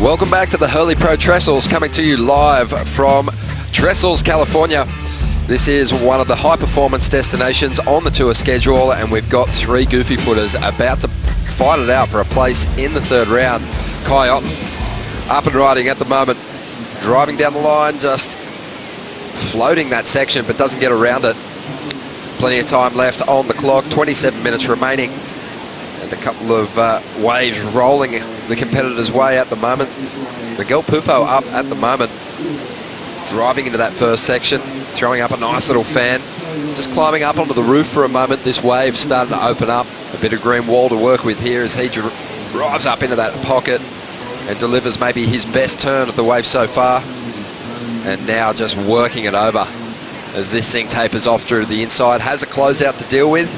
Welcome back to the Hurley Pro Trestles, coming to you live from Trestles, California. This is one of the high performance destinations on the tour schedule, and we've got three goofy footers about to fight it out for a place in the third round. Otton up and riding at the moment, driving down the line, just floating that section, but doesn't get around it. Plenty of time left on the clock, 27 minutes remaining, and a couple of waves rolling the competitor's way at the moment. Miguel Pupo up at the moment, driving into that first section, throwing up a nice little fan. Just climbing up onto the roof for a moment. This wave started to open up. A bit of green wall to work with here as he drives up into that pocket and delivers maybe his best turn of the wave so far. And now just working it over as this thing tapers off through the inside. Has a closeout to deal with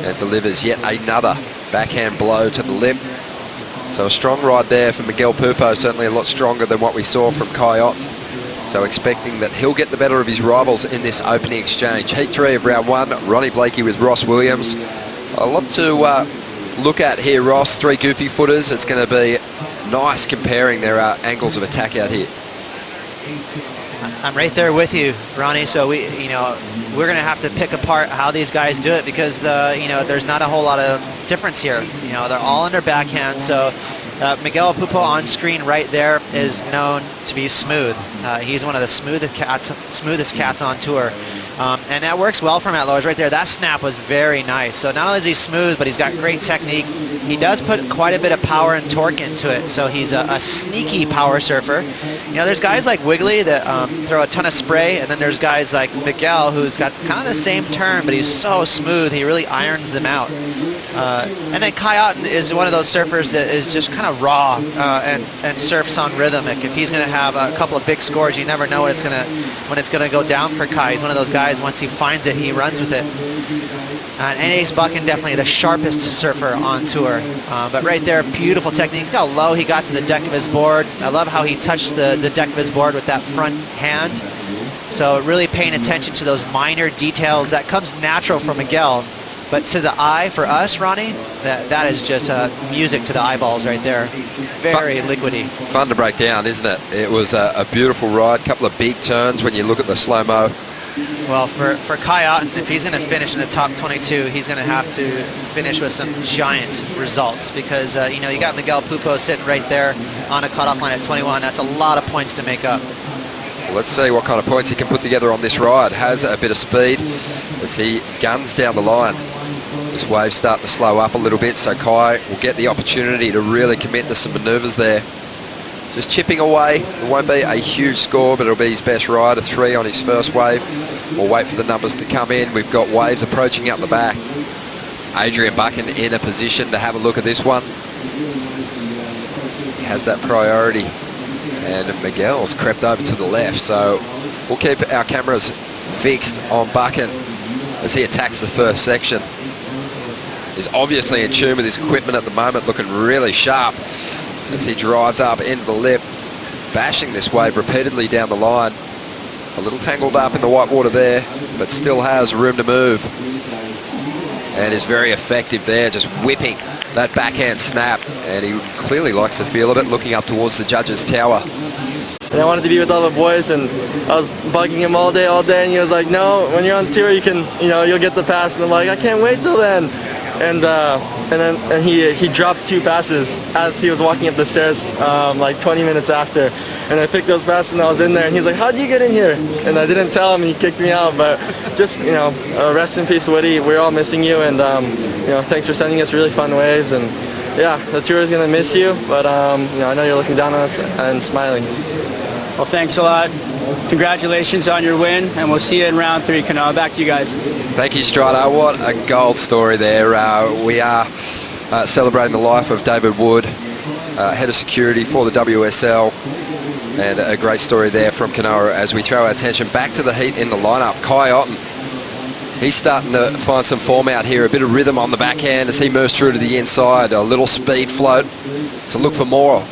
and delivers yet another backhand blow to the lip. So a strong ride there for Miguel Pupo, certainly a lot stronger than what we saw from Otton. So expecting that he'll get the better of his rivals in this opening exchange. Heat 3 of round 1, Ronnie Blakey with Ross Williams. A lot to look at here, Ross. Three goofy footers. It's going to be nice comparing their angles of attack out here. I'm right there with you, Ronnie. So we're going to have to pick apart how these guys do it because there's not a whole lot of difference here. They're all under backhand. So Miguel Pupo on screen right there is known to be smooth. He's one of the smoothest cats on tour. And that works well for him at lowers right there. That snap was very nice. So not only is he smooth, but he's got great technique. He does put quite a bit of power and torque into it. So he's a sneaky power surfer. There's guys like Wiggly that throw a ton of spray, and then there's guys like Miguel who's got kind of the same turn, but he's so smooth. He really irons them out. And then Otton is one of those surfers that is just kind of raw and surfs on rhythmic. If he's going to have a couple of big scores, you never know when it's going to go down for Kai. He's one of those guys, once he finds it, he runs with it. And Ace Buchan, definitely the sharpest surfer on tour. But right there, beautiful technique. Look how low he got to the deck of his board. I love how he touched the deck of his board with that front hand. So really paying attention to those minor details. That comes natural for Miguel. But to the eye, for us, Ronnie, that is just music to the eyeballs right there. Very liquidy. Fun to break down, isn't it? It was a beautiful ride, couple of big turns when you look at the slow-mo. Well, for Otton, if he's going to finish in the top 22, he's going to have to finish with some giant results because, you got Miguel Pupo sitting right there on a cutoff line at 21. That's a lot of points to make up. Let's see what kind of points he can put together on this ride. Has a bit of speed as he guns down the line. This wave's starting to slow up a little bit, so Kai will get the opportunity to really commit to some manoeuvres there. Just chipping away. It won't be a huge score, but it'll be his best ride, a 3 on his first wave. We'll wait for the numbers to come in. We've got waves approaching out the back. Adrian Buchan in a position to have a look at this one. He has that priority. And Miguel's crept over to the left, so we'll keep our cameras fixed on Buchan as he attacks the first section. He's obviously in tune with his equipment at the moment, looking really sharp as he drives up into the lip, bashing this wave repeatedly down the line. A little tangled up in the white water there, but still has room to move. And is very effective there, just whipping that backhand snap. And he clearly likes the feel of it, looking up towards the judges' tower. And I wanted to be with all the boys, and I was bugging him all day, and he was like, no, when you're on tour, you can, you'll get the pass. And I'm like, I can't wait till then. And then he dropped 2 passes as he was walking up the stairs like 20 minutes after. And I picked those passes and I was in there, and he's like, how'd you get in here? And I didn't tell him, and he kicked me out. But just, rest in peace, Woody. We're all missing you, and thanks for sending us really fun waves. And yeah, the tour is gonna miss you, but I know you're looking down on us and smiling. Well, thanks a lot. Congratulations on your win, and we'll see you in round 3, Kanoa. Back to you guys. Thank you, Strider. What a gold story there. We are celebrating the life of David Wood, head of security for the WSL, and a great story there from Kanoa as we throw our attention back to the heat in the lineup. Otton, he's starting to find some form out here, a bit of rhythm on the backhand as he moves through to the inside, a little speed float to look for more.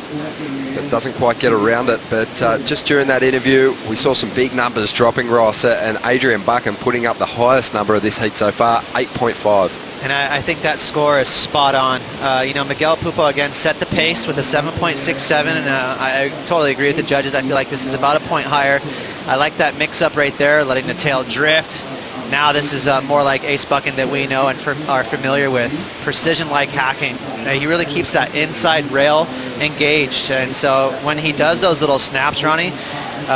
But doesn't quite get around it. But just during that interview, we saw some big numbers dropping, Ross, and Adrian Buchan putting up the highest number of this heat so far, 8.5. And I think that score is spot on. You know, Miguel Pupo again set the pace with a 7.67, and I totally agree with the judges. I feel like this is about a point higher. I like that mix-up right there, letting the tail drift. Now this is more like Ace Buchan that we know and are familiar with. Precision-like hacking. He really keeps that inside rail engaged, and so when he does those little snaps, Ronnie,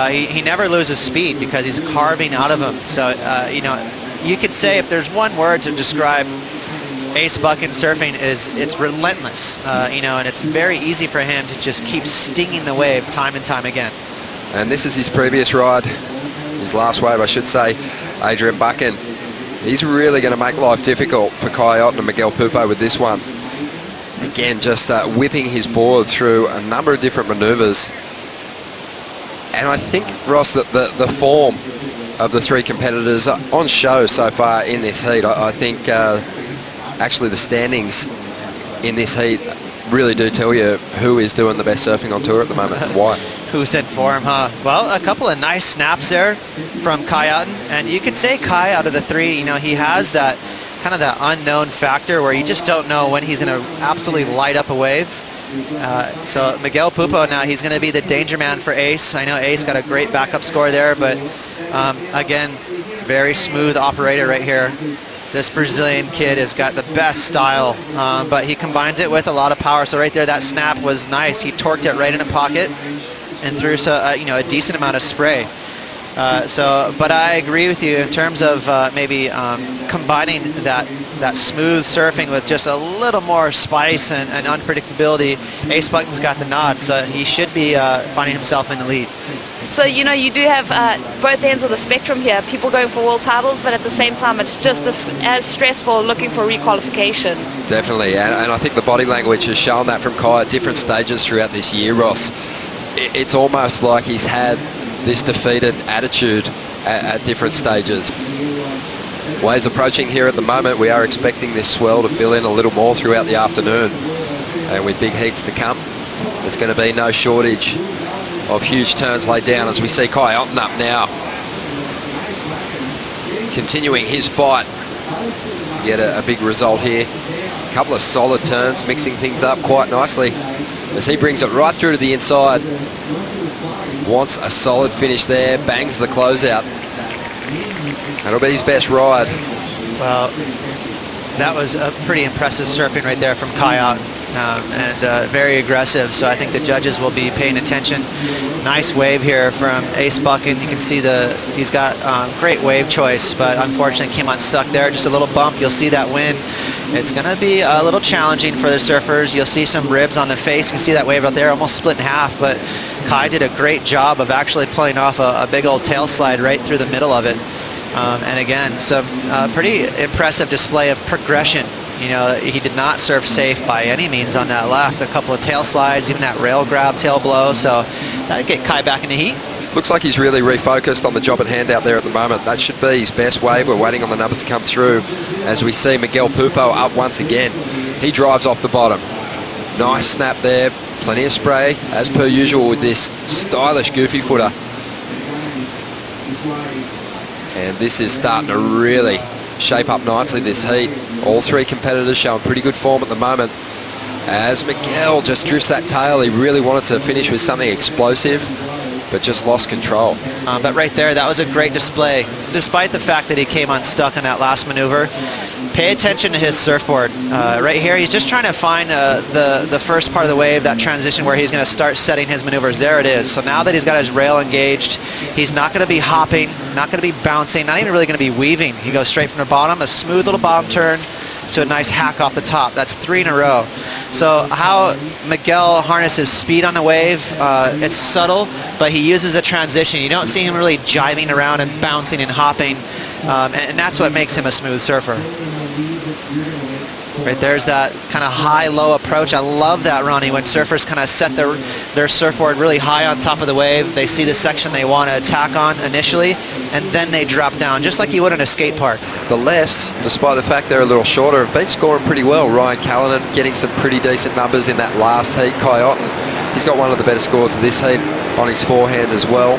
he never loses speed because he's carving out of them. So, you know, you could say if there's one word to describe Ace Buchan surfing is it's relentless, you know, and it's very easy for him to just keep stinging the wave time and time again. And this is his previous ride, his last wave, I should say. Adrian Buchan. He's really going to make life difficult for Kai Otton and Miguel Pupo with this one. Again, just whipping his board through a number of different maneuvers. And I think, Ross, that the form of the three competitors on show so far in this heat, I think actually the standings in this heat really do tell you who is doing the best surfing on tour at the moment and why. Who's in form, huh? Well, a couple of nice snaps there from Kai Otton, and you could say Kai, out of the three, you know, he has that kind of that unknown factor where you just don't know when he's going to absolutely light up a wave. So Miguel Pupo now, he's going to be the danger man for Ace. I know Ace got a great backup score there, but again, very smooth operator right here. This Brazilian kid has got the best style, but he combines it with a lot of power. So right there, that snap was nice. He torqued it right in a pocket and threw you know, a decent amount of spray. But I agree with you in terms of maybe combining that smooth surfing with just a little more spice and unpredictability. Ace Buchan's got the nod, so he should be finding himself in the lead. So, you know, you do have both ends of the spectrum here, people going for world titles, but at the same time it's just as stressful looking for requalification. Definitely, and I think the body language has shown that from Kai at different stages throughout this year, Ross. It's almost like he's had this defeated attitude at different stages. Waves approaching here at the moment. We are expecting this swell to fill in a little more throughout the afternoon, and with big heats to come, there's going to be no shortage of huge turns laid down as we see Kai Otton up now, continuing his fight to get a big result here. A couple of solid turns, mixing things up quite nicely as he brings it right through to the inside. Wants a solid finish there, bangs the closeout. That'll be his best ride. Well, that was a pretty impressive surfing right there from Kai Otton. And very aggressive, so I think the judges will be paying attention. Nice wave here from Ace Buchan. You can see he's got great wave choice, but unfortunately came unstuck there. Just a little bump. You'll see that wind. It's going to be a little challenging for the surfers. You'll see some ribs on the face. You can see that wave out there almost split in half, but Kai did a great job of actually pulling off a big old tail slide right through the middle of it. And again, some pretty impressive display of progression. You know, he did not surf safe by any means on that left. A couple of tail slides, even that rail grab, tail blow. So that'll get Kai back in the heat. Looks like he's really refocused on the job at hand out there at the moment. That should be his best wave. We're waiting on the numbers to come through as we see Miguel Pupo up once again. He drives off the bottom. Nice snap there. Plenty of spray, as per usual with this stylish goofy footer. And this is starting to really shape up nicely, this heat. All three competitors showing pretty good form at the moment. As Miguel just drifts that tail, he really wanted to finish with something explosive, but just lost control. But right there, that was a great display. Despite the fact that he came unstuck on that last maneuver, pay attention to his surfboard. Right here, he's just trying to find the first part of the wave, that transition where he's going to start setting his maneuvers. There it is. So now that he's got his rail engaged, he's not going to be hopping, not going to be bouncing, not even really going to be weaving. He goes straight from the bottom, a smooth little bottom turn to a nice hack off the top. That's 3 in a row. So how Miguel harnesses speed on the wave, it's subtle, but he uses a transition. You don't see him really jiving around and bouncing and hopping, and that's what makes him a smooth surfer. Right there's that kind of high-low approach. I love that, Ronnie, when surfers kind of set their surfboard really high on top of the wave. They see the section they want to attack on initially, and then they drop down, just like you would in a skate park. The lefts, despite the fact they're a little shorter, have been scoring pretty well. Ryan Callanan getting some pretty decent numbers in that last heat. Kai Otton, he's got one of the better scores of this heat on his forehand as well.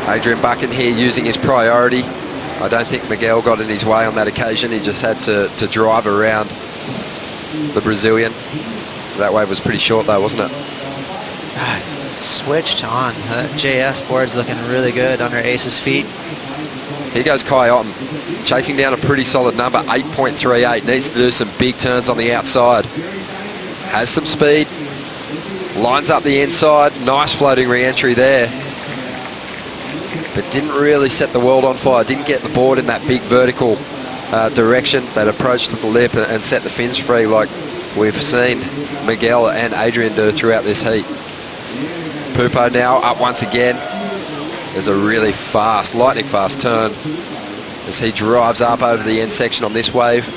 Adrian Buchan here using his priority I don't think Miguel got in his way on that occasion. He just had to drive around the Brazilian. That wave was pretty short though, wasn't it? Switched on. JS board's looking really good under Ace's feet. Here goes Kai Otton, chasing down a pretty solid number, 8.38. Needs to do some big turns on the outside. Has some speed. Lines up the inside. Nice floating re-entry there. But didn't really set the world on fire. Didn't get the board in that big vertical direction, that approach to the lip and set the fins free like we've seen Miguel and Adrian do throughout this heat. Pupo now up once again. There's a really fast, lightning fast turn as he drives up over the end section on this wave.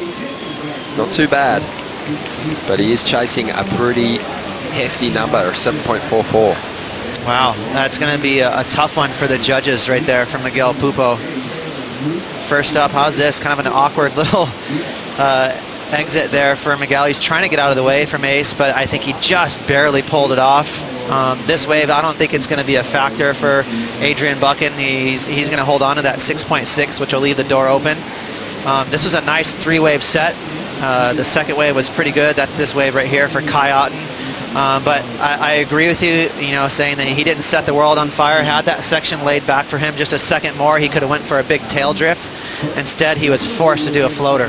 Not too bad, but he is chasing a pretty hefty number, 7.44. Wow, that's going to be a tough one for the judges right there from Miguel Pupo. First up, how's this? Kind of an awkward little exit there for Miguel. He's trying to get out of the way from Ace, but I think he just barely pulled it off. This wave, I don't think it's going to be a factor for Adrian Buchan. He's going to hold on to that 6.6, which will leave the door open. This was a nice 3-wave set. The second wave was pretty good. That's this wave right here for Kai Otton. But I agree with you, saying that he didn't set the world on fire. Had that section laid back for him just a second more, he could have went for a big tail drift. Instead, he was forced to do a floater.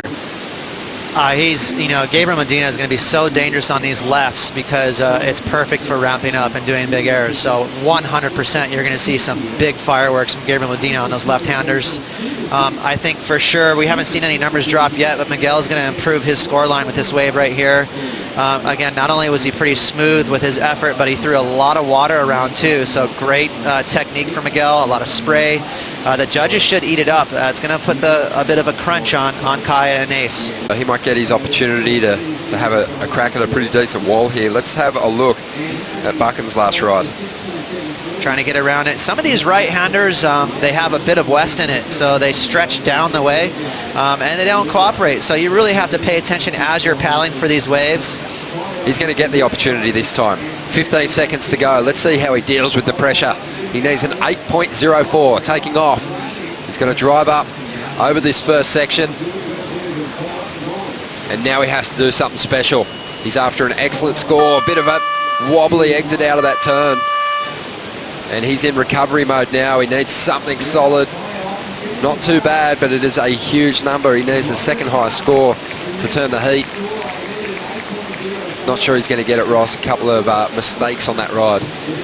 Gabriel Medina is going to be so dangerous on these lefts because it's perfect for ramping up and doing big airs. So 100% you're going to see some big fireworks from Gabriel Medina on those left-handers. I think for sure, we haven't seen any numbers drop yet, but Miguel is going to improve his score line with this wave right here. Again, not only was he pretty smooth with his effort, but he threw a lot of water around too. So great technique for Miguel, a lot of spray. The judges should eat it up. It's going to put a bit of a crunch on Kai and Ace. He might get his opportunity to have a crack at a pretty decent wall here. Let's have a look at Buchan's last ride. Trying to get around it. Some of these right-handers, they have a bit of west in it, so they stretch down the way, and they don't cooperate. So you really have to pay attention as you're paddling for these waves. He's going to get the opportunity this time. 15 seconds to go. Let's see how he deals with the pressure. He needs an 8.04 taking off. He's going to drive up over this first section. And now he has to do something special. He's after an excellent score. A bit of a wobbly exit out of that turn. And he's in recovery mode now. He needs something solid. Not too bad, but it is a huge number. He needs the second highest score to turn the heat. Not sure he's going to get it, Ross. A couple of mistakes on that ride.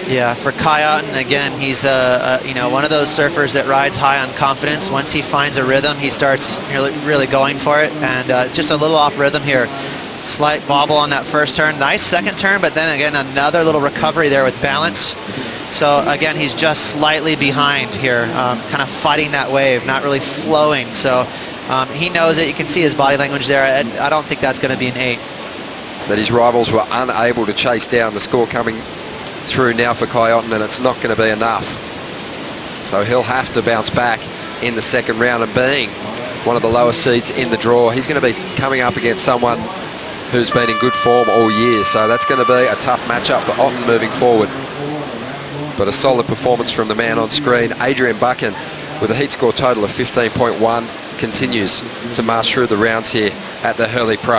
Yeah, for Kai Otton, again, he's one of those surfers that rides high on confidence. Once he finds a rhythm, he starts really going for it. And just a little off rhythm here. Slight bobble on that first turn. Nice second turn, but then again, another little recovery there with balance. So again, he's just slightly behind here, kind of fighting that wave, not really flowing. So he knows it. You can see his body language there. I don't think that's going to be an 8. But his rivals were unable to chase down. The score coming through now for Kai Otton, and it's not going to be enough. So he'll have to bounce back in the second round, and being one of the lowest seeds in the draw, he's going to be coming up against someone who's been in good form all year. So that's going to be a tough matchup for Otton moving forward. But a solid performance from the man on screen, Adrian Buchan, with a heat score total of 15.1, continues to march through the rounds here at the Hurley Pro.